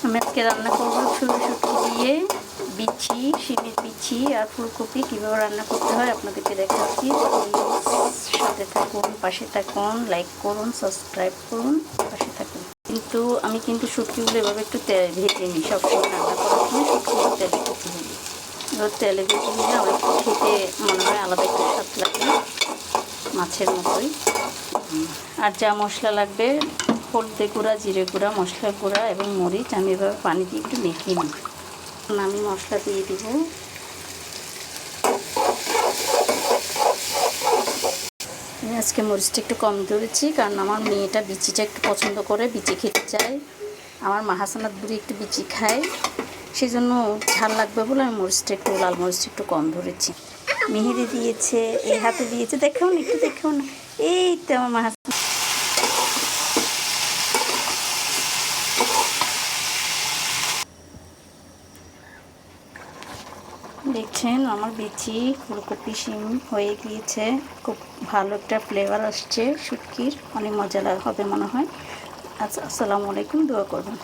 আমি আজকে রান্না করবো ছোটো শুটকি দিয়ে বিচি, শিমের বিচি আর ফুলকপি। কীভাবে রান্না করতে হয় আপনাদেরকে দেখাচ্ছি। সাথে থাকুন, পাশে থাকুন, লাইক করুন, সাবস্ক্রাইব করুন, পাশে থাকুন। আমি কিন্তু শুটকিগুলো এভাবে একটু তেল ভেজে নিই। সবসময় রান্না করার সময় শুটকিগুলো তেলে ভেজে নিই। এবার তেলে ভেজে নিলে আমার খেতে মনে হয় আলাদা একটু স্বাদ লাগে, মাছের মতোই। আর যা মশলা লাগবে, হলদে গুঁড়া, জিরে গুঁড়া, মশলা গুঁড়া এবং মরিচ, আমি এভাবে পানি দিয়ে একটু মেখে নিই। আমি মশলা দিয়ে দিব। আমি আজকে মরিচটা একটু কম ধরেছি, কারণ আমার মেয়েটা বিচিটা একটু পছন্দ করে, বিচি খেতে চায়। আমার মা হাসানাত বুড়ি একটু বিচি খায়, সেই জন্য ঝাল লাগবে বলে আমি মরিচটা একটু, লাল মরিচটা একটু কম ধরেছি। মেহেদি দিয়েছে, এই হাতে দিয়েছে, দেখেও না, একটু দেখেও না। এই তো আমার মা দেখছেন আমার বিচি ফুলকপি শিম হয়ে গিয়েছে। খুব ভালো একটা ফ্লেভার আসছে শুটকির, অনেক মজা হবে মনে হয়। আচ্ছা, আসসালামু আলাইকুম, দোয়া করবেন।